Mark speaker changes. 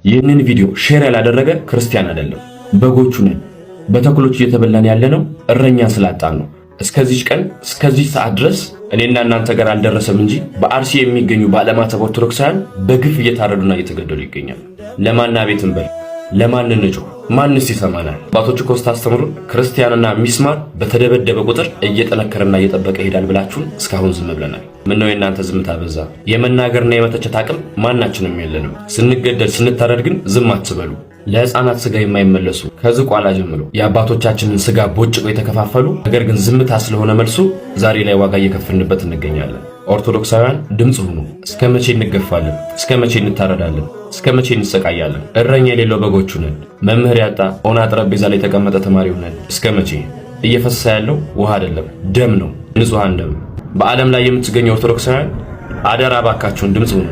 Speaker 1: ይህንን ቪዲዮ ሼር ያላደረገ ክርስቲያን አይደለም። በጎቹ ነን። በተኩሎች እየተበላን ያለነው እረኛ ስላጣን ነው። እስከዚህ ቀን እስከዚህ ሰዓት ድረስ እኔና እናንተ ጋር አልደረሰም እንጂ በአርሲ የሚገኙ ባለማተብ ኦርቶዶክሳውያን በግፍ እየታረዱና እየተገደሉ ይገኛሉ። ለማና ቤትን በል ለማን እንጮህ? ማንስ ይሰማናል? አባቶቹ ኮስታ አስተምሩ ክርስቲያንና ሚስማር በተደበደበ ቁጥር እየጠነከረና እየጠበቀ ይሄዳል ብላችሁን እስካሁን ዝም ብለናል። ምን ነው የእናንተ ዝምታ በዛ? የመናገርና የመተቸት አቅም ማናችንም የለንም። ስንገደል ስንታረድ ግን ዝም አትበሉ። ለሕፃናት ስጋ የማይመለሱ ከዝቋላ ጀምሮ የአባቶቻችንን ስጋ ቦጭቆ የተከፋፈሉ ነገር ግን ዝምታ ስለሆነ መልሱ ዛሬ ላይ ዋጋ እየከፈልንበት እንገኛለን። ኦርቶዶክሳውያን ድምጽ ሁኑ። እስከ መቼ እንገፋለን? እስከ መቼ እንታረዳለን? እስከ መቼ እንሰቃያለን? እረኛ የሌለው በጎቹ ነን። መምህር ያጣ ኦና ጠረጴዛ ላይ የተቀመጠ ተማሪው ነን። እስከ መቼ? እየፈሰሰ ያለው ውሃ አይደለም ደም ነው፣ ንጹሃን ደም። በዓለም ላይ የምትገኙ ኦርቶዶክሳውያን አደራ ባካችሁን ድምጽ ሁኑ።